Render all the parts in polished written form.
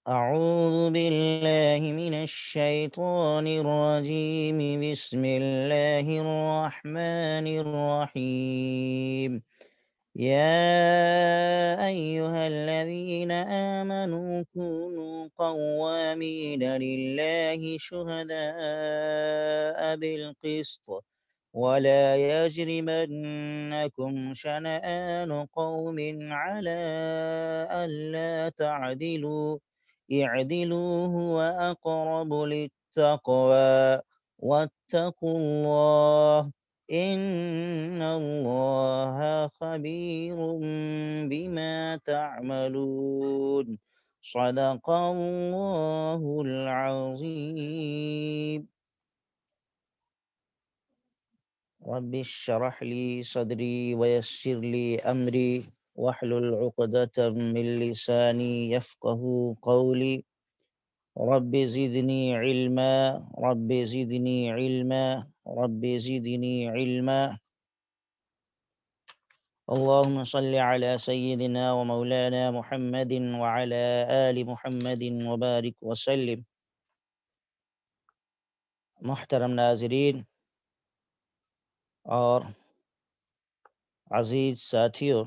أعوذ بالله من الشيطان الرجيم. بسم الله الرحمن الرحيم. يا أيها الذين آمنوا كونوا قوامين لله شهداء بالقسط ولا يجرمنكم شنآن قوم على ألا تعدلوا اعدلوا هو أقرب للتقوى واتقوا الله إن الله خبير بما تعملون. صدق الله العظيم. رب اشرح لي صدري ويسر لي أمري واحلل عقدة من لساني يفقه قولي. رب زدني علما، رب زدني علما، رب زدني علما. اللهم صل على سيدنا ومولانا محمد وعلى آل محمد وبارك وسلم. محترم ناظرین اور عزیز ساتھیوں،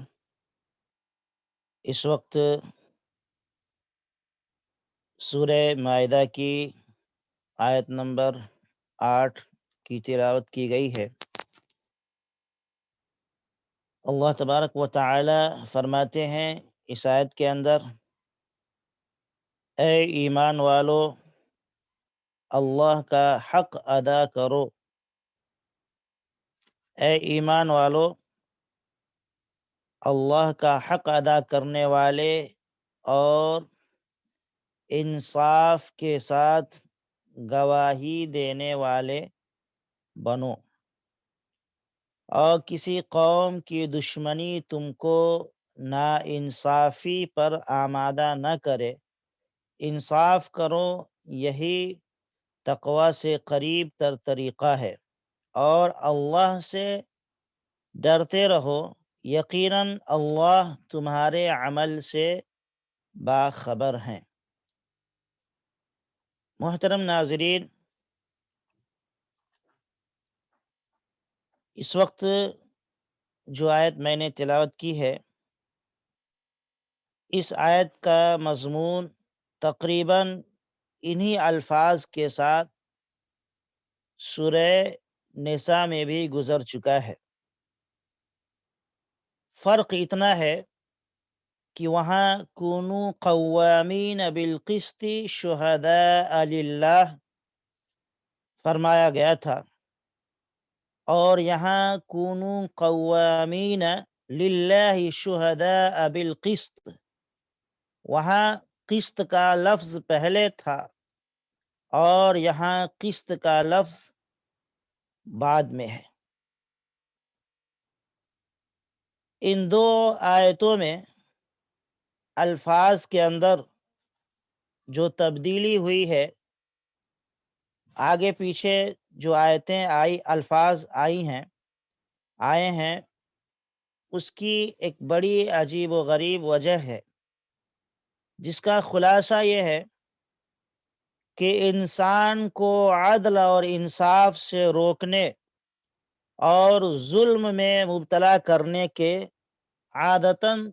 اس وقت سورہ مائدہ کی آیت نمبر 8 کی تلاوت کی گئی ہے۔ اللہ تبارک و تعالی فرماتے ہیں اس آیت کے اندر، اے ایمان والو، اللہ کا حق ادا کرو۔ اے ایمان والو، اللہ کا حق ادا کرنے والے اور انصاف کے ساتھ گواہی دینے والے بنو، اور کسی قوم کی دشمنی تم کو ناانصافی پر آمادہ نہ کرے۔ انصاف کرو، یہی تقوی سے قریب تر طریقہ ہے، اور اللہ سے ڈرتے رہو، یقیناً اللہ تمہارے عمل سے باخبر ہیں۔ محترم ناظرین، اس وقت جو آیت میں نے تلاوت کی ہے، اس آیت کا مضمون تقریباً انہی الفاظ کے ساتھ سورہ نساء میں بھی گزر چکا ہے۔ فرق اتنا ہے کہ وہاں کونوا قوامین بالقسط شہداء للہ فرمایا گیا تھا، اور یہاں کونوا قوامین للہ شہداء بالقسط، وہاں قسط کا لفظ پہلے تھا اور یہاں قسط کا لفظ بعد میں ہے۔ ان دو آیتوں میں الفاظ کے اندر جو تبدیلی ہوئی ہے، آگے پیچھے جو آیتیں الفاظ آئے ہیں، اس کی ایک بڑی عجیب و غریب وجہ ہے، جس کا خلاصہ یہ ہے کہ انسان کو عدل اور انصاف سے روکنے اور ظلم میں مبتلا کرنے کے عادتاً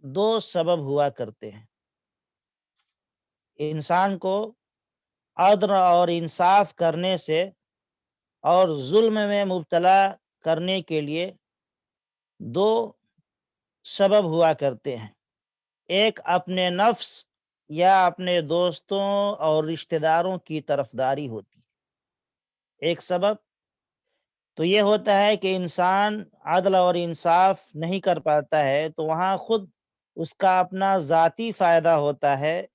دو سبب ہوا کرتے ہیں۔ انسان کو عدل اور انصاف کرنے سے اور ظلم میں مبتلا کرنے کے لیے دو سبب ہوا کرتے ہیں۔ ایک اپنے نفس یا اپنے دوستوں اور رشتہ داروں کی طرفداری ہوتی ہے۔ ایک سبب تو یہ ہوتا ہے کہ انسان عدل اور انصاف نہیں کر پاتا ہے، تو وہاں خود اس کا اپنا ذاتی فائدہ ہوتا ہے،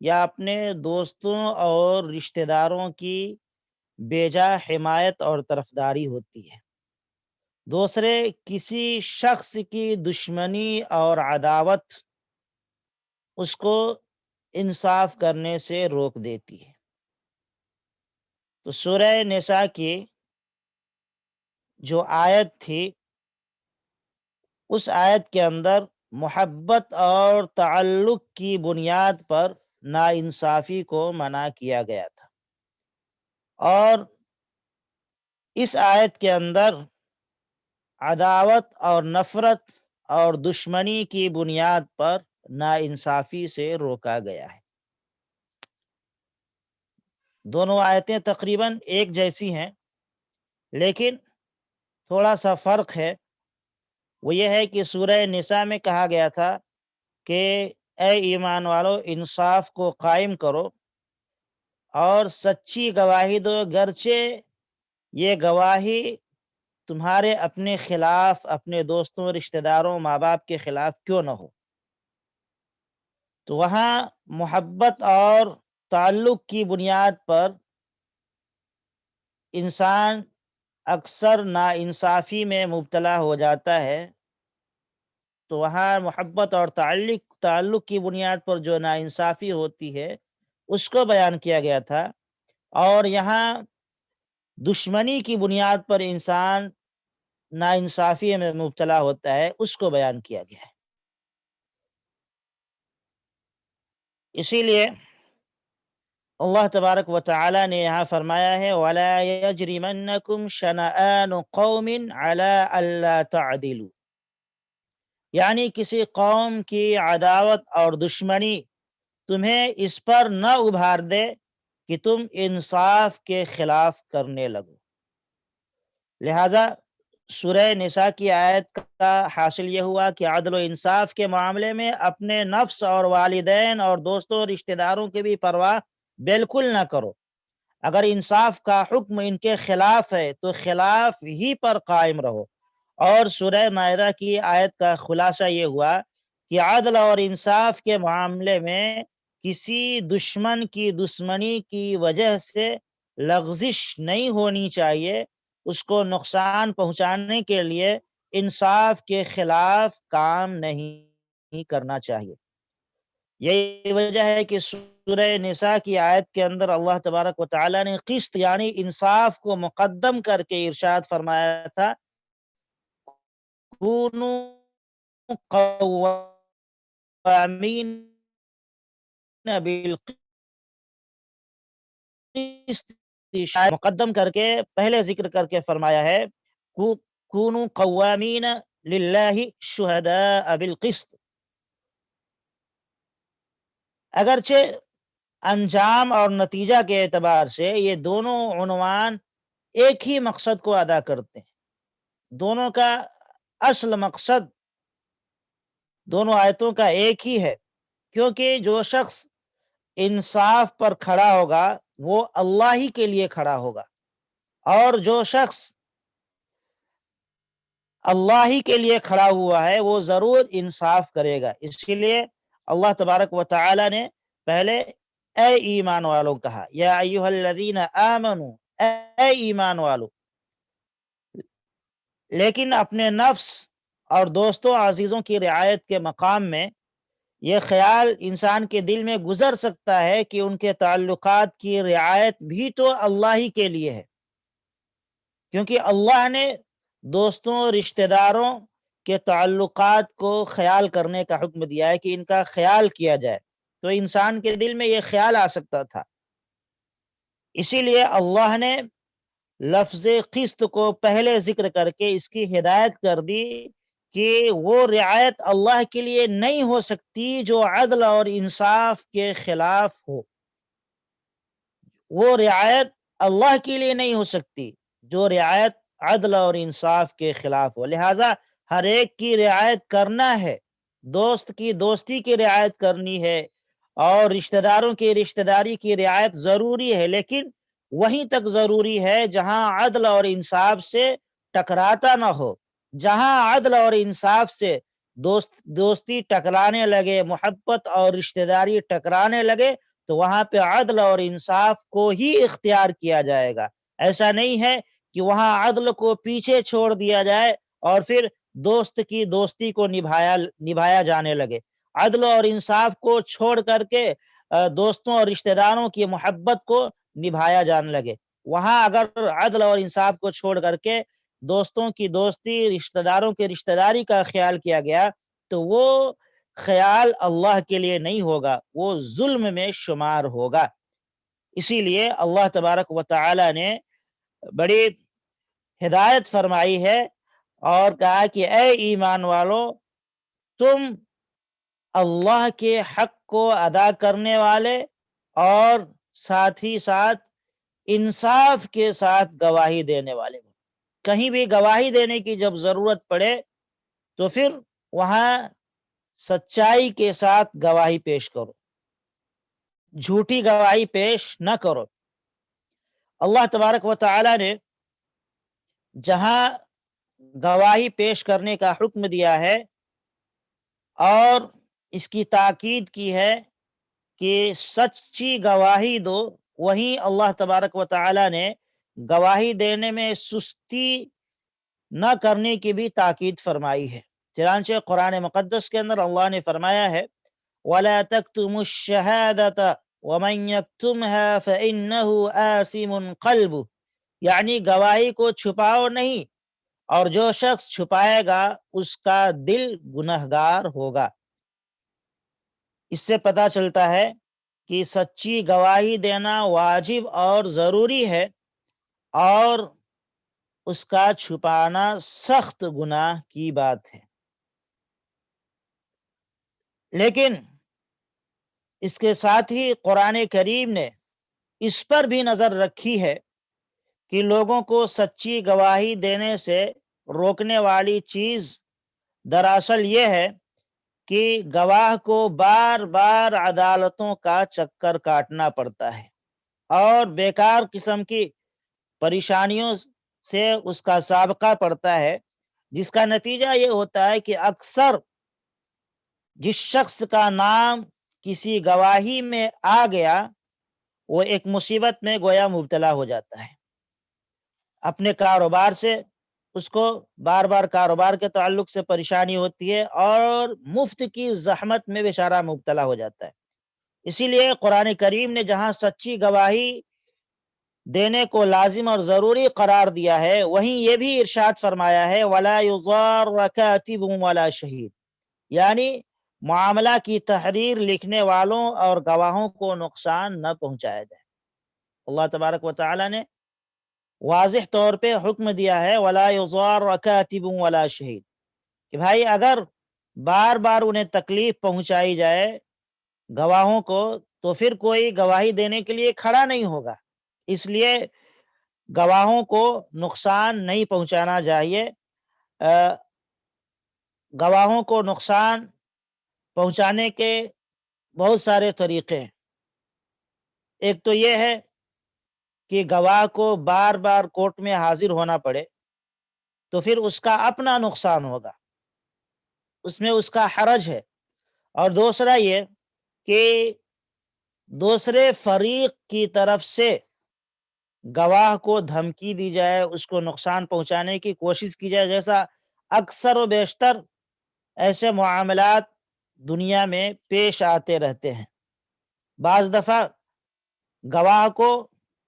یا اپنے دوستوں اور رشتہ داروں کی بیجا حمایت اور طرفداری ہوتی ہے۔ دوسرے، کسی شخص کی دشمنی اور عداوت اس کو انصاف کرنے سے روک دیتی ہے۔ تو سورہ نساء کی جو آیت تھی، اس آیت کے اندر محبت اور تعلق کی بنیاد پر ناانصافی کو منع کیا گیا تھا۔ اور اس آیت کے اندر عداوت اور نفرت اور دشمنی کی بنیاد پر ناانصافی سے روکا گیا ہے۔ دونوں آیتیں تقریباً ایک جیسی ہیں، لیکن تھوڑا سا فرق ہے۔ وہ یہ ہے کہ سورہ نساء میں کہا گیا تھا کہ اے ایمان والو، انصاف کو قائم کرو اور سچی گواہی دو، گرچہ یہ گواہی تمہارے اپنے خلاف، اپنے دوستوں، رشتہ داروں، ماں باپ کے خلاف کیوں نہ ہو۔ تو وہاں محبت اور تعلق کی بنیاد پر انسان اکثر ناانصافی میں مبتلا ہو جاتا ہے، تو وہاں محبت اور تعلق کی بنیاد پر جو ناانصافی ہوتی ہے اس کو بیان کیا گیا تھا، اور یہاں دشمنی کی بنیاد پر انسان ناانصافی میں مبتلا ہوتا ہے، اس کو بیان کیا گیا ہے۔ اسی لیے اللہ تبارک و تعالی نے یہاں فرمایا ہے وَلَا يَجْرِمَنَّكُمْ شَنَآنُ قَوْمٍ عَلَىٰ أَلَّا تَعْدِلُوا، یعنی کسی قوم کی عداوت اور دشمنی تمہیں اس پر نہ ابھار دے کہ تم انصاف کے خلاف کرنے لگو۔ لہذا سورہ نساء کی آیت کا حاصل یہ ہوا کہ عدل و انصاف کے معاملے میں اپنے نفس اور والدین اور دوستوں اور رشتہ داروں کی بھی پرواہ بالکل نہ کرو۔ اگر انصاف کا حکم ان کے خلاف ہے تو خلاف ہی پر قائم رہو۔ اور سورہ مائدہ کی آیت کا خلاصہ یہ ہوا کہ عدل اور انصاف کے معاملے میں کسی دشمن کی دشمنی کی وجہ سے لغزش نہیں ہونی چاہیے، اس کو نقصان پہنچانے کے لیے انصاف کے خلاف کام نہیں کرنا چاہیے۔ یہی وجہ ہے کہ سورہ نساء کی آیت کے اندر اللہ تبارک و تعالی نے قسط یعنی انصاف کو مقدم کر کے ارشاد فرمایا تھا کونوا قوامین بالقسط، مقدم کر کے پہلے ذکر کر کے فرمایا ہے کونوا قوامین للہ شہداء بالقسط۔ اگرچہ انجام اور نتیجہ کے اعتبار سے یہ دونوں عنوان ایک ہی مقصد کو ادا کرتے ہیں، دونوں کا اصل مقصد دونوں آیتوں کا ایک ہی ہے، کیونکہ جو شخص انصاف پر کھڑا ہوگا وہ اللہ ہی کے لیے کھڑا ہوگا، اور جو شخص اللہ ہی کے لیے کھڑا ہوا ہے وہ ضرور انصاف کرے گا۔ اسی لیے اللہ تبارک و تعالی نے پہلے اے ایمان والوں کہا، یا ایھا الذین آمنوا، اے ایمان والو، لیکن اپنے نفس اور دوستوں عزیزوں کی رعایت کے مقام میں یہ خیال انسان کے دل میں گزر سکتا ہے کہ ان کے تعلقات کی رعایت بھی تو اللہ ہی کے لیے ہے، کیونکہ اللہ نے دوستوں رشتہ داروں کے تعلقات کو خیال کرنے کا حکم دیا ہے کہ ان کا خیال کیا جائے، تو انسان کے دل میں یہ خیال آ سکتا تھا۔ اسی لیے اللہ نے لفظ قسط کو پہلے ذکر کر کے اس کی ہدایت کر دی کہ وہ رعایت اللہ کے لیے نہیں ہو سکتی جو عدل اور انصاف کے خلاف ہو، وہ رعایت اللہ کے لیے نہیں ہو سکتی جو رعایت عدل اور انصاف کے خلاف ہو۔ لہٰذا ہر ایک کی رعایت کرنا ہے، دوست کی دوستی کی رعایت کرنی ہے، اور رشتہ داروں کی رشتہ داری کی رعایت ضروری ہے، لیکن وہیں تک ضروری ہے جہاں عدل اور انصاف سے ٹکراتا نہ ہو۔ جہاں عدل اور انصاف سے دوستی ٹکرانے لگے، محبت اور رشتہ داری ٹکرانے لگے، تو وہاں پہ عدل اور انصاف کو ہی اختیار کیا جائے گا۔ ایسا نہیں ہے کہ وہاں عدل کو پیچھے چھوڑ دیا جائے اور پھر دوست کی دوستی کو نبھایا جانے لگے، عدل اور انصاف کو چھوڑ کر کے دوستوں اور رشتہ داروں کی محبت کو نبھایا جانے لگے۔ وہاں اگر عدل اور انصاف کو چھوڑ کر کے دوستوں کی دوستی، رشتہ داروں کی رشتہ داری کا خیال کیا گیا تو وہ خیال اللہ کے لیے نہیں ہوگا، وہ ظلم میں شمار ہوگا۔ اسی لیے اللہ تبارک و تعالی نے بڑی ہدایت فرمائی ہے اور کہا کہ اے ایمان والو، تم اللہ کے حق کو ادا کرنے والے اور ساتھ ہی ساتھ انصاف کے ساتھ گواہی دینے والے ہو۔ کہیں بھی گواہی دینے کی جب ضرورت پڑے تو پھر وہاں سچائی کے ساتھ گواہی پیش کرو، جھوٹی گواہی پیش نہ کرو۔ اللہ تبارک و تعالی نے جہاں گواہی پیش کرنے کا حکم دیا ہے اور اس کی تاکید کی ہے کہ سچی گواہی دو، وہیں اللہ تبارک و تعالی نے گواہی دینے میں سستی نہ کرنے کی بھی تاکید فرمائی ہے۔ چنانچہ قرآن مقدس کے اندر اللہ نے فرمایا ہے وَلَا تَكْتُمُوا الشَّهَادَةَ وَمَنْ يَكْتُمْهَا فَإِنَّهُ آثِمٌ قَلْبُهُ، یعنی گواہی کو چھپاؤ نہیں، اور جو شخص چھپائے گا اس کا دل گنہگار ہوگا۔ اس سے پتہ چلتا ہے کہ سچی گواہی دینا واجب اور ضروری ہے، اور اس کا چھپانا سخت گناہ کی بات ہے۔ لیکن اس کے ساتھ ہی قرآن کریم نے اس پر بھی نظر رکھی ہے کہ لوگوں کو سچی گواہی دینے سے روکنے والی چیز دراصل یہ ہے کہ گواہ کو بار بار عدالتوں کا چکر کاٹنا پڑتا ہے اور بیکار قسم کی پریشانیوں سے اس کا سابقہ پڑتا ہے، جس کا نتیجہ یہ ہوتا ہے کہ اکثر جس شخص کا نام کسی گواہی میں آ گیا وہ ایک مصیبت میں گویا مبتلا ہو جاتا ہے۔ اپنے کاروبار سے اس کو بار بار کاروبار کے تعلق سے پریشانی ہوتی ہے اور مفت کی زحمت میں بیچارہ مبتلا ہو جاتا ہے۔ اسی لیے قرآن کریم نے جہاں سچی گواہی دینے کو لازم اور ضروری قرار دیا ہے، وہیں یہ بھی ارشاد فرمایا ہے وَلَا يُضَارَّ كَاتِبٌ وَلَا شَهِيدٌ، یعنی معاملہ کی تحریر لکھنے والوں اور گواہوں کو نقصان نہ پہنچایا جائے۔ اللہ تبارک و تعالی نے واضح طور پہ حکم دیا ہے وَلَا يُضَارَّ كَاتِبٌ وَلَا شَهِيدٌ، کہ بھائی اگر بار بار انہیں تکلیف پہنچائی جائے گواہوں کو تو پھر کوئی گواہی دینے کے لیے کھڑا نہیں ہوگا۔ اس لیے گواہوں کو نقصان نہیں پہنچانا چاہیے۔ گواہوں کو نقصان پہنچانے کے بہت سارے طریقے ہیں۔ ایک تو یہ ہے کہ گواہ کو بار بار کورٹ میں حاضر ہونا پڑے تو پھر اس کا اپنا نقصان ہوگا، اس میں اس کا حرج ہے۔ اور دوسرا یہ کہ دوسرے فریق کی طرف سے گواہ کو دھمکی دی جائے، اس کو نقصان پہنچانے کی کوشش کی جائے، جیسا اکثر و بیشتر ایسے معاملات دنیا میں پیش آتے رہتے ہیں۔ بعض دفعہ گواہ کو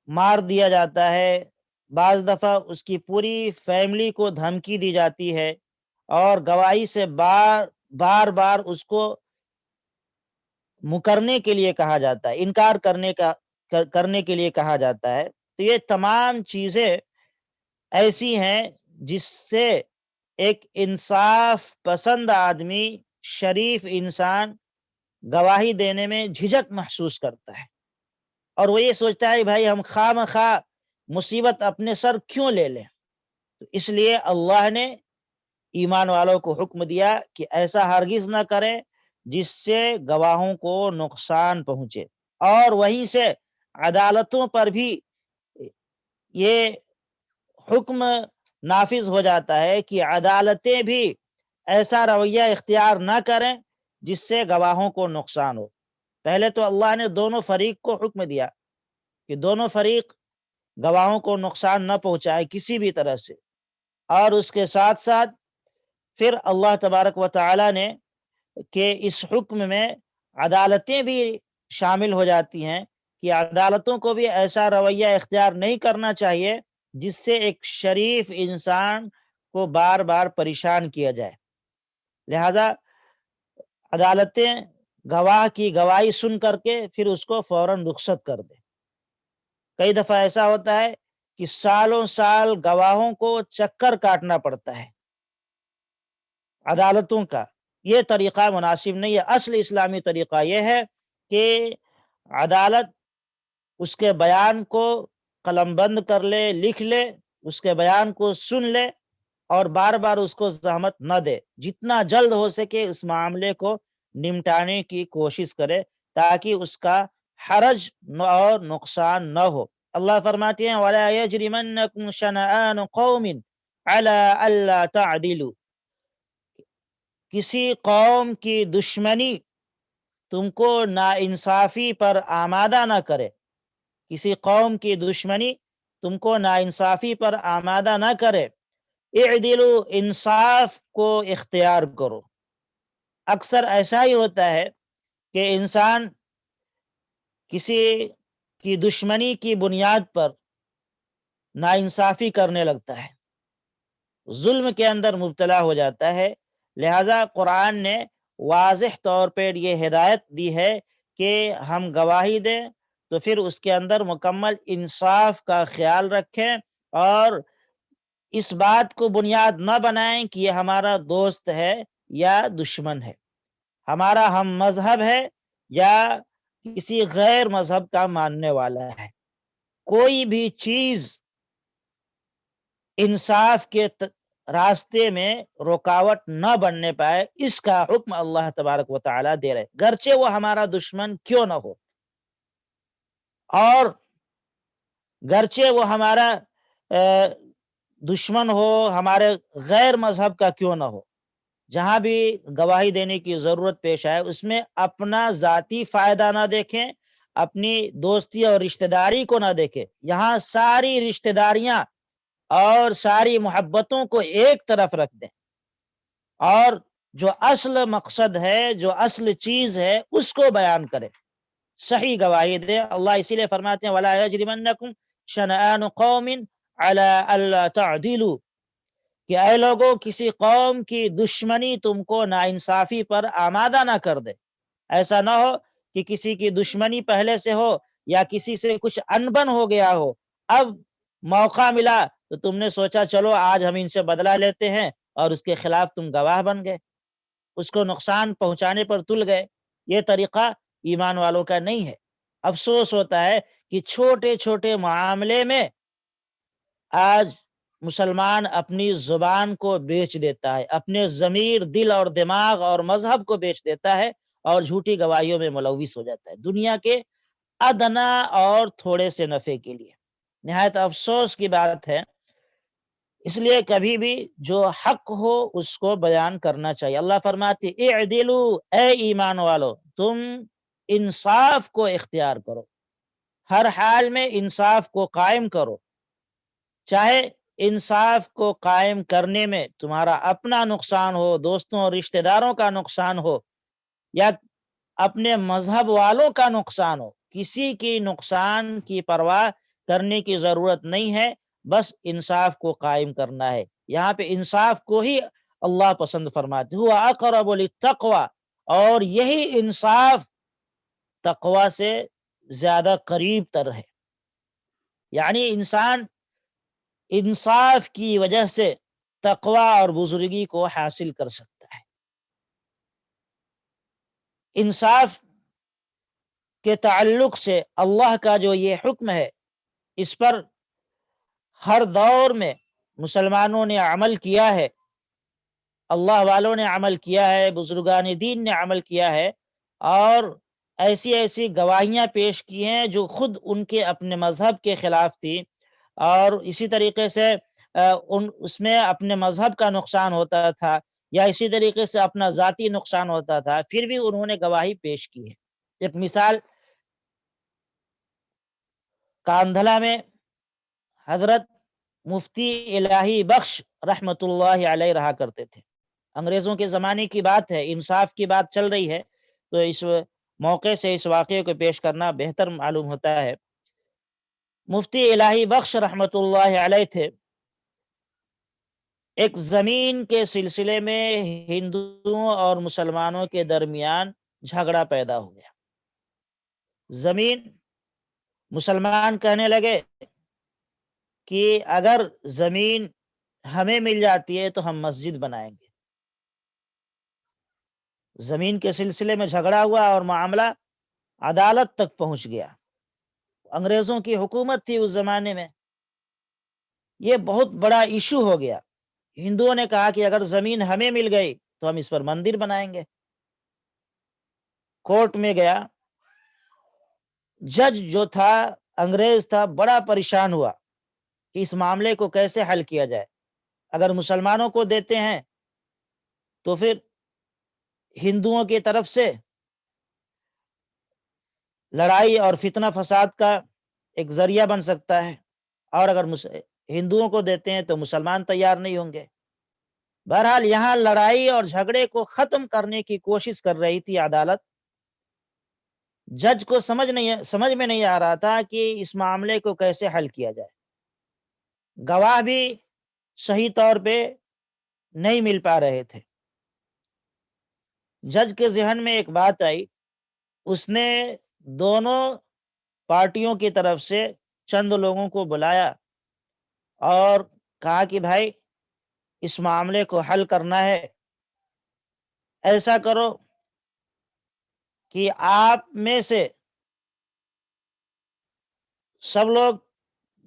مار دیا جاتا ہے، بعض دفعہ اس کی پوری فیملی کو دھمکی دی جاتی ہے اور گواہی سے بار بار اس کو مکرنے کے لیے کہا جاتا ہے، انکار کرنے کے لیے کہا جاتا ہے۔ تو یہ تمام چیزیں ایسی ہیں جس سے ایک انصاف پسند آدمی، شریف انسان گواہی دینے میں جھجک محسوس کرتا ہے، اور وہ یہ سوچتا ہے بھائی ہم خواہ مخواہ مصیبت اپنے سر کیوں لے لیں۔ تو اس لیے اللہ نے ایمان والوں کو حکم دیا کہ ایسا ہرگز نہ کریں جس سے گواہوں کو نقصان پہنچے، اور وہیں سے عدالتوں پر بھی یہ حکم نافذ ہو جاتا ہے کہ عدالتیں بھی ایسا رویہ اختیار نہ کریں جس سے گواہوں کو نقصان ہو۔ پہلے تو اللہ نے دونوں فریق کو حکم دیا کہ دونوں فریق گواہوں کو نقصان نہ پہنچائے کسی بھی طرح سے، اور اس کے ساتھ ساتھ پھر اللہ تبارک و تعالی نے کہ اس حکم میں عدالتیں بھی شامل ہو جاتی ہیں کہ عدالتوں کو بھی ایسا رویہ اختیار نہیں کرنا چاہیے جس سے ایک شریف انسان کو بار بار پریشان کیا جائے۔ لہذا عدالتیں گواہ کی گواہی سن کر کے پھر اس کو فوراً رخصت کر دیں۔ کئی دفعہ ایسا ہوتا ہے کہ سالوں سال گواہوں کو چکر کاٹنا پڑتا ہے عدالتوں کا۔ یہ طریقہ مناسب نہیں ہے۔ اصل اسلامی طریقہ یہ ہے کہ عدالت اس کے بیان کو قلم بند کر لے، لکھ لے، اس کے بیان کو سن لے اور بار بار اس کو زحمت نہ دے، جتنا جلد ہو سکے اس معاملے کو نمٹانے کی کوشش کرے تاکہ اس کا حرج اور نقصان نہ ہو۔ اللہ فرماتے ہیں وَلَا يَجْرِمَنَّكُمْ شَنَآنُ قَوْمٍ عَلَىٰ أَلَّا تَعْدِلُوا، کسی قوم کی دشمنی تم کو ناانصافی پر آمادہ نہ کرے، کسی قوم کی دشمنی تم کو ناانصافی پر آمادہ نہ کرے، اعدلو، انصاف کو اختیار کرو۔ اکثر ایسا ہی ہوتا ہے کہ انسان کسی کی دشمنی کی بنیاد پر ناانصافی کرنے لگتا ہے، ظلم کے اندر مبتلا ہو جاتا ہے۔ لہذا قرآن نے واضح طور پر یہ ہدایت دی ہے کہ ہم گواہی دیں تو پھر اس کے اندر مکمل انصاف کا خیال رکھیں اور اس بات کو بنیاد نہ بنائیں کہ یہ ہمارا دوست ہے یا دشمن ہے، ہمارا ہم مذہب ہے یا کسی غیر مذہب کا ماننے والا ہے۔ کوئی بھی چیز انصاف کے راستے میں رکاوٹ نہ بننے پائے، اس کا حکم اللہ تبارک و تعالیٰ دے رہے، گرچہ وہ ہمارا دشمن کیوں نہ ہو، اور گرچہ وہ ہمارا دشمن ہو، ہمارے غیر مذہب کا کیوں نہ ہو۔ جہاں بھی گواہی دینے کی ضرورت پیش آئے اس میں اپنا ذاتی فائدہ نہ دیکھیں، اپنی دوستی اور رشتہ داری کو نہ دیکھیں، یہاں ساری رشتہ داریاں اور ساری محبتوں کو ایک طرف رکھ دیں اور جو اصل مقصد ہے، جو اصل چیز ہے اس کو بیان کریں، صحیح گواہی دیں۔ اللہ اسی لیے فرماتے ہیں وَلَا يَجْرِمَنَّكُمْ شَنَآنُ قَوْمٍ عَلَىٰ أَلَّا تَعْدِلُوا، کہ اے لوگوں کسی قوم کی دشمنی تم کو ناانصافی پر آمادہ نہ کر دے۔ ایسا نہ ہو کہ کسی کی دشمنی پہلے سے ہو یا کسی سے کچھ انبن ہو گیا ہو، اب موقع ملا تو تم نے سوچا چلو آج ہم ان سے بدلہ لیتے ہیں اور اس کے خلاف تم گواہ بن گئے، اس کو نقصان پہنچانے پر تل گئے۔ یہ طریقہ ایمان والوں کا نہیں ہے۔ افسوس ہوتا ہے کہ چھوٹے چھوٹے معاملے میں آج مسلمان اپنی زبان کو بیچ دیتا ہے، اپنے ضمیر، دل اور دماغ اور مذہب کو بیچ دیتا ہے اور جھوٹی گواہیوں میں ملوث ہو جاتا ہے دنیا کے ادنا اور تھوڑے سے نفع کے لیے۔ نہایت افسوس کی بات ہے، اس لیے کبھی بھی جو حق ہو اس کو بیان کرنا چاہیے۔ اللہ فرماتے اعدلوا، اے ایمان والو تم انصاف کو اختیار کرو، ہر حال میں انصاف کو قائم کرو، چاہے انصاف کو قائم کرنے میں تمہارا اپنا نقصان ہو، دوستوں اور رشتہ داروں کا نقصان ہو یا اپنے مذہب والوں کا نقصان ہو، کسی کی نقصان کی پرواہ کرنے کی ضرورت نہیں ہے، بس انصاف کو قائم کرنا ہے۔ یہاں پہ انصاف کو ہی اللہ پسند فرماتے ہوا اقرب للتقوی، اور یہی انصاف تقوی سے زیادہ قریب تر ہے۔ یعنی انسان انصاف کی وجہ سے تقوی اور بزرگی کو حاصل کر سکتا ہے۔ انصاف کے تعلق سے اللہ کا جو یہ حکم ہے اس پر ہر دور میں مسلمانوں نے عمل کیا ہے، اللہ والوں نے عمل کیا ہے، بزرگان دین نے عمل کیا ہے، اور ایسی ایسی گواہیاں پیش کی ہیں جو خود ان کے اپنے مذہب کے خلاف تھی، اور اسی طریقے سے اس میں اپنے مذہب کا نقصان ہوتا تھا یا اسی طریقے سے اپنا ذاتی نقصان ہوتا تھا، پھر بھی انہوں نے گواہی پیش کی ہے۔ ایک مثال کاندھلا میں حضرت مفتی الہی بخش رحمت اللہ علیہ رہا کرتے تھے۔ انگریزوں کے زمانے کی بات ہے، انصاف کی بات چل رہی ہے تو اس موقع سے اس واقعے کو پیش کرنا بہتر معلوم ہوتا ہے۔ مفتی الہی بخش رحمت اللہ علیہ تھے، ایک زمین کے سلسلے میں ہندوؤں اور مسلمانوں کے درمیان جھگڑا پیدا ہو گیا۔ زمین، مسلمان کہنے لگے کہ اگر زمین ہمیں مل جاتی ہے تو ہم مسجد بنائیں گے۔ زمین کے سلسلے میں جھگڑا ہوا اور معاملہ عدالت تک پہنچ گیا۔ انگریزوں کی حکومت تھی اس زمانے میں، یہ بہت بڑا ایشو ہو گیا۔ ہندوؤں نے کہا کہ اگر زمین ہمیں مل گئی تو ہم اس پر مندر بنائیں گے۔ کورٹ میں گیا، جج جو تھا انگریز تھا، بڑا پریشان ہوا کہ اس معاملے کو کیسے حل کیا جائے۔ اگر مسلمانوں کو دیتے ہیں تو پھر ہندوؤں کی طرف سے لڑائی اور فتنہ فساد کا ایک ذریعہ بن سکتا ہے، اور اگر ہندوؤں کو دیتے ہیں تو مسلمان تیار نہیں ہوں گے۔ بہرحال یہاں لڑائی اور جھگڑے کو ختم کرنے کی کوشش کر رہی تھی عدالت۔ جج کو سمجھ میں نہیں آ رہا تھا کہ اس معاملے کو کیسے حل کیا جائے۔ گواہ بھی صحیح طور پہ نہیں مل پا رہے تھے۔ جج کے ذہن میں ایک بات آئی، اس نے دونوں پارٹیوں کی طرف سے چند لوگوں کو بلایا اور کہا کہ بھائی اس معاملے کو حل کرنا ہے، ایسا کرو کہ آپ میں سے سب لوگ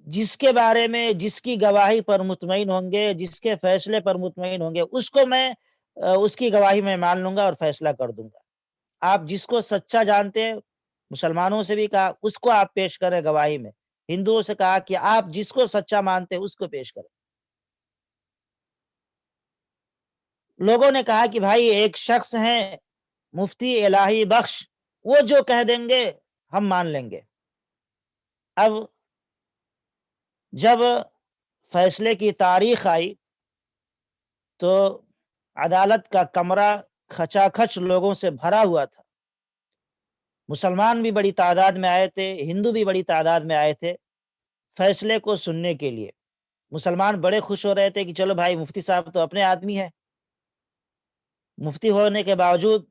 جس کے بارے میں، جس کی گواہی پر مطمئن ہوں گے، جس کے فیصلے پر مطمئن ہوں گے، اس کو میں اس کی گواہی میں مان لوں گا اور فیصلہ کر دوں گا۔ آپ جس کو سچا جانتے ہیں، مسلمانوں سے بھی کہا اس کو آپ پیش کریں گواہی میں، ہندوؤں سے کہا کہ آپ جس کو سچا مانتے ہیں اس کو پیش کریں۔ لوگوں نے کہا کہ بھائی ایک شخص ہیں مفتی الہی بخش، وہ جو کہہ دیں گے ہم مان لیں گے۔ اب جب فیصلے کی تاریخ آئی تو عدالت کا کمرہ کھچا کھچ لوگوں سے بھرا ہوا تھا۔ مسلمان بھی بڑی تعداد میں آئے تھے، ہندو بھی بڑی تعداد میں آئے تھے فیصلے کو سننے کے لیے۔ مسلمان بڑے خوش ہو رہے تھے کہ چلو بھائی مفتی صاحب تو اپنے آدمی ہے، مفتی ہونے کے باوجود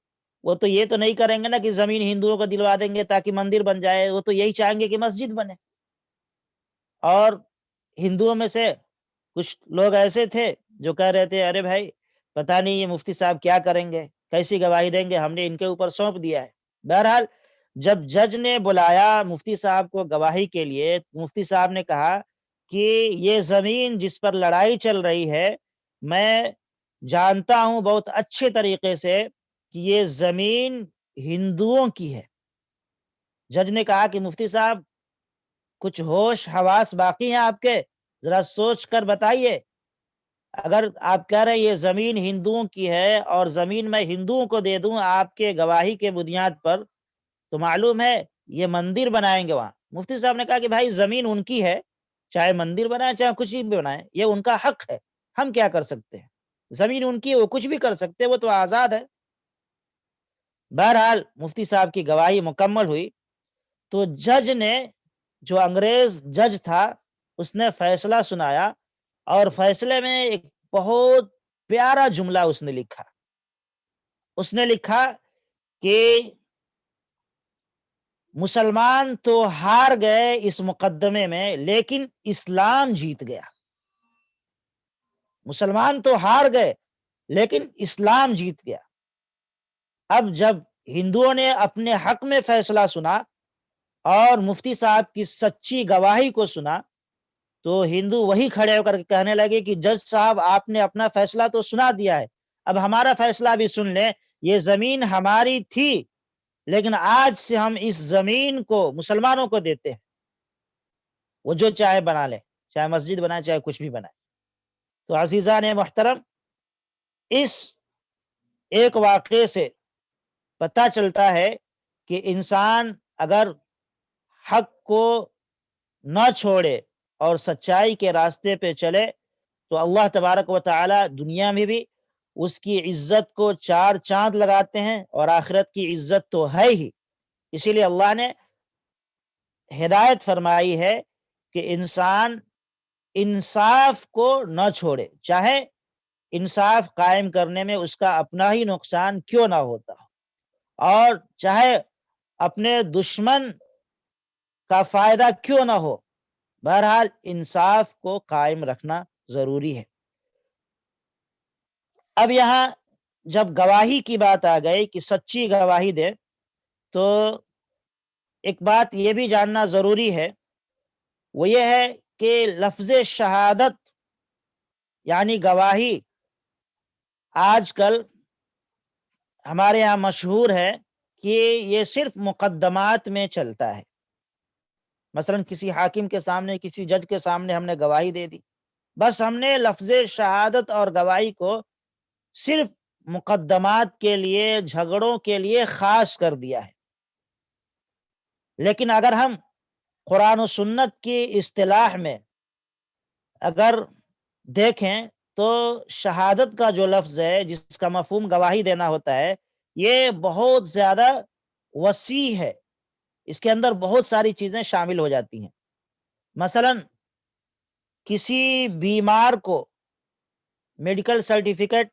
وہ تو یہ تو نہیں کریں گے نا کہ زمین ہندوؤں کو دلوا دیں گے تاکہ مندر بن جائے، وہ تو یہی چاہیں گے کہ مسجد بنے۔ اور ہندوؤں میں سے کچھ لوگ ایسے تھے جو کہہ رہے تھے ارے بھائی پتہ نہیں یہ مفتی صاحب کیا کریں گے، کیسی گواہی دیں گے، ہم نے ان کے اوپر سونپ دیا ہے۔ بہرحال جب جج نے بلایا مفتی صاحب کو گواہی کے لیے، مفتی صاحب نے کہا کہ یہ زمین جس پر لڑائی چل رہی ہے، میں جانتا ہوں بہت اچھے طریقے سے کہ یہ زمین ہندوؤں کی ہے۔ جج نے کہا کہ مفتی صاحب کچھ ہوش حواس باقی ہیں آپ کے، ذرا سوچ کر بتائیے، اگر آپ کہہ رہے ہیں یہ زمین ہندوؤں کی ہے اور زمین میں ہندوؤں کو دے دوں آپ کے گواہی کے بنیاد پر، تو معلوم ہے یہ مندر بنائیں گے وہاں۔ مفتی صاحب نے کہا کہ بھائی زمین ان کی ہے، چاہے مندر بنائے چاہے کچھ بھی بنائے، یہ ان کا حق ہے، ہم کیا کر سکتے ہیں؟ زمین ان کی ہے، وہ کچھ بھی کر سکتے ہیں، وہ تو آزاد ہے۔ بہرحال مفتی صاحب کی گواہی مکمل ہوئی تو جج نے، جو انگریز جج تھا، اس نے فیصلہ سنایا، اور فیصلے میں ایک بہت پیارا جملہ اس نے لکھا۔ اس نے لکھا کہ مسلمان تو ہار گئے اس مقدمے میں لیکن اسلام جیت گیا۔ مسلمان تو ہار گئے لیکن اسلام جیت گیا۔ اب جب ہندوؤں نے اپنے حق میں فیصلہ سنا اور مفتی صاحب کی سچی گواہی کو سنا تو ہندو وہی کھڑے ہو کر کے کہنے لگے کہ جج صاحب آپ نے اپنا فیصلہ تو سنا دیا ہے، اب ہمارا فیصلہ بھی سن لیں۔ یہ زمین ہماری تھی لیکن آج سے ہم اس زمین کو مسلمانوں کو دیتے ہیں، وہ جو چاہے بنا لیں، چاہے مسجد بنائے چاہے کچھ بھی بنائے۔ تو عزیزان محترم، اس ایک واقعے سے پتہ چلتا ہے کہ انسان اگر حق کو نہ چھوڑے اور سچائی کے راستے پہ چلے تو اللہ تبارک و تعالی دنیا میں بھی اس کی عزت کو چار چاند لگاتے ہیں، اور آخرت کی عزت تو ہے ہی۔ اسی لیے اللہ نے ہدایت فرمائی ہے کہ انسان انصاف کو نہ چھوڑے، چاہے انصاف قائم کرنے میں اس کا اپنا ہی نقصان کیوں نہ ہوتا ہو، اور چاہے اپنے دشمن کا فائدہ کیوں نہ ہو، بہرحال انصاف کو قائم رکھنا ضروری ہے۔ اب یہاں جب گواہی کی بات آ گئی کہ سچی گواہی دے، تو ایک بات یہ بھی جاننا ضروری ہے، وہ یہ ہے کہ لفظ شہادت یعنی گواہی آج کل ہمارے یہاں مشہور ہے کہ یہ صرف مقدمات میں چلتا ہے۔ مثلا کسی حاکم کے سامنے، کسی جج کے سامنے ہم نے گواہی دے دی، بس ہم نے لفظ شہادت اور گواہی کو صرف مقدمات کے لیے، جھگڑوں کے لیے خاص کر دیا ہے۔ لیکن اگر ہم قرآن و سنت کی اصطلاح میں اگر دیکھیں تو شہادت کا جو لفظ ہے، جس کا مفہوم گواہی دینا ہوتا ہے، یہ بہت زیادہ وسیع ہے، اس کے اندر بہت ساری چیزیں شامل ہو جاتی ہیں۔ مثلا کسی بیمار کو میڈیکل سرٹیفکیٹ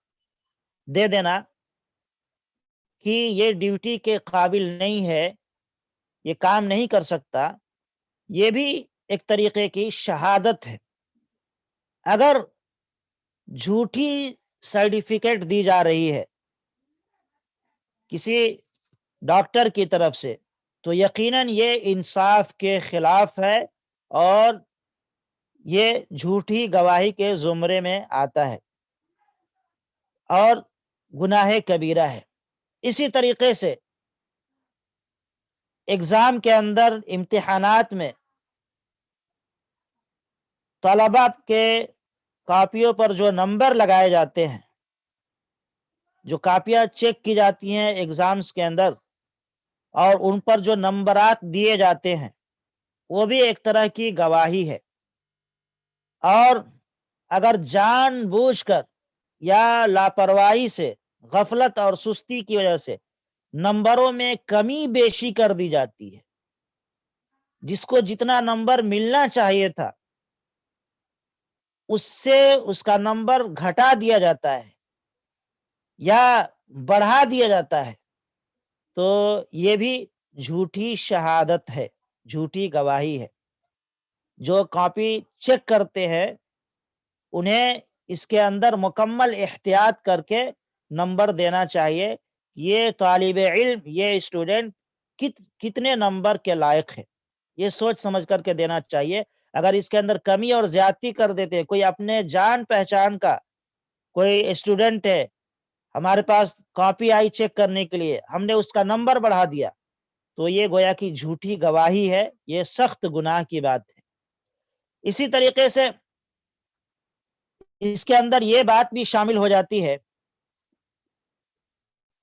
دے دینا کہ یہ ڈیوٹی کے قابل نہیں ہے، یہ کام نہیں کر سکتا، یہ بھی ایک طریقے کی شہادت ہے۔ اگر جھوٹی سرٹیفکیٹ دی جا رہی ہے کسی ڈاکٹر کی طرف سے، تو یقیناً یہ انصاف کے خلاف ہے اور یہ جھوٹی گواہی کے زمرے میں آتا ہے اور گناہ کبیرہ ہے۔ اسی طریقے سے ایگزام کے اندر، امتحانات میں طلباء کے کاپیوں پر جو نمبر لگائے جاتے ہیں، جو کاپیاں چیک کی جاتی ہیں ایگزامز کے اندر اور ان پر جو نمبرات دیے جاتے ہیں، وہ بھی ایک طرح کی گواہی ہے۔ اور اگر جان بوجھ کر یا لاپرواہی سے، غفلت اور سستی کی وجہ سے نمبروں میں کمی بیشی کر دی جاتی ہے، جس کو جتنا نمبر ملنا چاہیے تھا اس سے اس کا نمبر گھٹا دیا جاتا ہے یا بڑھا دیا جاتا ہے، تو یہ بھی جھوٹی شہادت ہے، جھوٹی گواہی ہے۔ جو کاپی چیک کرتے ہیں انہیں اس کے اندر مکمل احتیاط کر کے نمبر دینا چاہیے، یہ طالب علم، یہ اسٹوڈنٹ کتنے نمبر کے لائق ہے، یہ سوچ سمجھ کر کے دینا چاہیے۔ اگر اس کے اندر کمی اور زیادتی کر دیتے، کوئی اپنے جان پہچان کا کوئی اسٹوڈنٹ ہے، ہمارے پاس کاپی آئی چیک کرنے کے لیے، ہم نے اس کا نمبر بڑھا دیا، تو یہ گویا کہ جھوٹی گواہی ہے، یہ سخت گناہ کی بات ہے۔ اسی طریقے سے اس کے اندر یہ بات بھی شامل ہو جاتی ہے،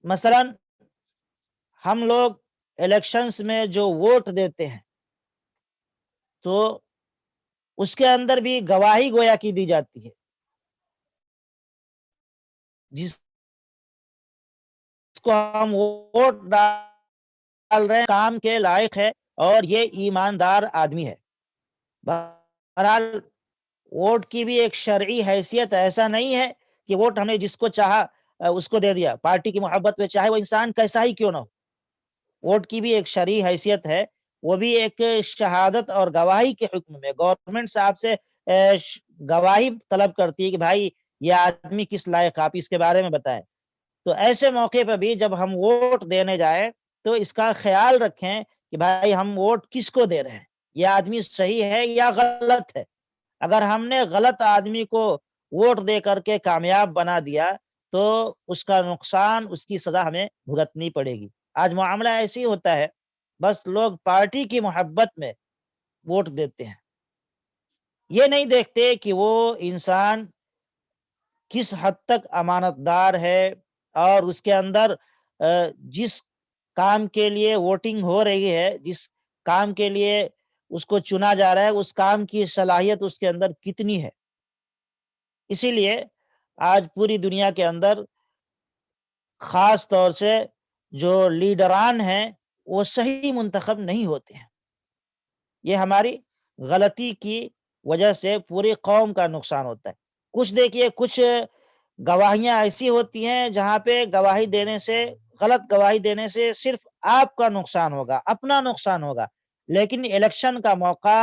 مثلا ہم لوگ الیکشنز میں جو ووٹ دیتے ہیں تو اس کے اندر بھی گواہی گویا کی دی جاتی ہے، جس کو ہم ووٹ ڈال رہے ہیں کام کے لائق ہے اور یہ ایماندار آدمی ہے۔ بہرحال ووٹ کی بھی ایک شرعی حیثیت، ایسا نہیں ہے کہ ووٹ ہم نے جس کو چاہا اس کو دے دیا، پارٹی کی محبت میں چاہے وہ انسان کیسا ہی کیوں نہ ہو۔ ووٹ کی بھی ایک شرعی حیثیت ہے، وہ بھی ایک شہادت اور گواہی کے حکم میں گورنمنٹ صاحب سے گواہی طلب کرتی ہے کہ بھائی یہ آدمی کس لائق، آپ اس کے بارے میں بتائیں۔ تو ایسے موقع پہ بھی جب ہم ووٹ دینے جائیں تو اس کا خیال رکھیں کہ بھائی ہم ووٹ کس کو دے رہے ہیں، یہ آدمی صحیح ہے یا غلط ہے۔ اگر ہم نے غلط آدمی کو ووٹ دے کر کے کامیاب بنا دیا تو اس کا نقصان، اس کی سزا ہمیں بھگتنی پڑے گی۔ آج معاملہ ایسے ہی ہوتا ہے، بس لوگ پارٹی کی محبت میں ووٹ دیتے ہیں، یہ نہیں دیکھتے کہ وہ انسان کس حد تک امانت دار ہے اور اس کے اندر جس کام کے لیے ووٹنگ ہو رہی ہے، جس کام کے لیے اس کو چنا جا رہا ہے، اس کام کی صلاحیت اس کے اندر کتنی ہے۔ اسی لیے آج پوری دنیا کے اندر خاص طور سے جو لیڈران ہیں وہ صحیح منتخب نہیں ہوتے ہیں، یہ ہماری غلطی کی وجہ سے پوری قوم کا نقصان ہوتا ہے۔ کچھ دیکھیے، کچھ گواہیاں ایسی ہوتی ہیں جہاں پہ گواہی دینے سے، غلط گواہی دینے سے صرف آپ کا نقصان ہوگا، اپنا نقصان ہوگا، لیکن الیکشن کا موقع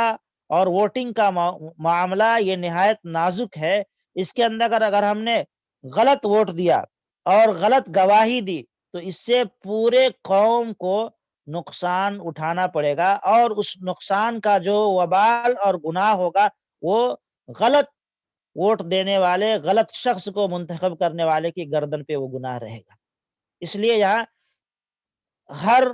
اور ووٹنگ کا معاملہ یہ نہایت نازک ہے۔ اس کے اندر اگر ہم نے غلط ووٹ دیا اور غلط گواہی دی تو اس سے پورے قوم کو نقصان اٹھانا پڑے گا، اور اس نقصان کا جو وبال اور گناہ ہوگا وہ غلط ووٹ دینے والے، غلط شخص کو منتخب کرنے والے کی گردن پہ وہ گناہ رہے گا۔ اس لیے یہاں ہر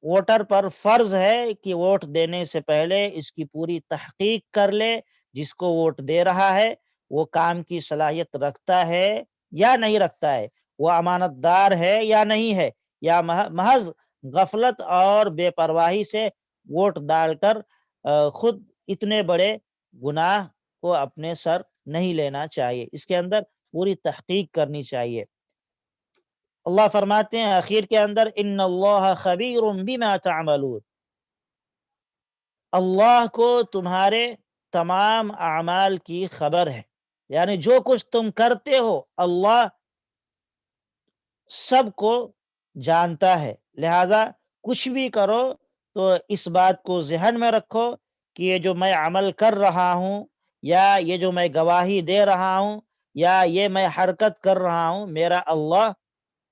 ووٹر پر فرض ہے کہ ووٹ دینے سے پہلے اس کی پوری تحقیق کر لے، جس کو ووٹ دے رہا ہے وہ کام کی صلاحیت رکھتا ہے یا نہیں رکھتا ہے، وہ امانت دار ہے یا نہیں ہے، یا محض غفلت اور بے پرواہی سے ووٹ ڈال کر خود اتنے بڑے گناہ کو اپنے سر نہیں لینا چاہیے۔ اس کے اندر پوری تحقیق کرنی چاہیے۔ اللہ فرماتے ہیں آخر کے اندر، ان اللہ خبیر بما تعملون، اللہ کو تمہارے تمام اعمال کی خبر ہے، یعنی جو کچھ تم کرتے ہو اللہ سب کو جانتا ہے، لہذا کچھ بھی کرو تو اس بات کو ذہن میں رکھو کہ یہ جو میں عمل کر رہا ہوں، یا یہ جو میں گواہی دے رہا ہوں، یا یہ میں حرکت کر رہا ہوں، میرا اللہ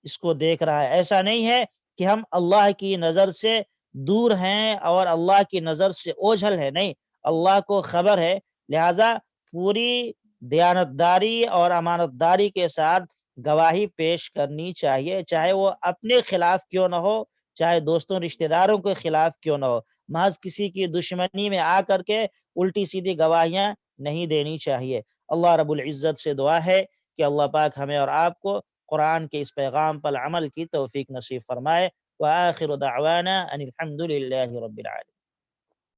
اس کو دیکھ رہا ہے۔ ایسا نہیں ہے کہ ہم اللہ کی نظر سے دور ہیں اور اللہ کی نظر سے اوجھل ہے، نہیں، اللہ کو خبر ہے، لہذا پوری دیانتداری اور امانت داری کے ساتھ گواہی پیش کرنی چاہیے، چاہے وہ اپنے خلاف کیوں نہ ہو، چاہے دوستوں رشتہ داروں کے خلاف کیوں نہ ہو، محض کسی کی دشمنی میں آ کر کے الٹی سیدھی گواہیاں نہیں دینی چاہیے۔ اللہ رب العزت سے دعا ہے کہ اللہ پاک ہمیں اور آپ کو قرآن کے اس پیغام پر عمل کی توفیق نصیب فرمائے۔ وآخر دعوانا ان الحمد للہ رب العالمین۔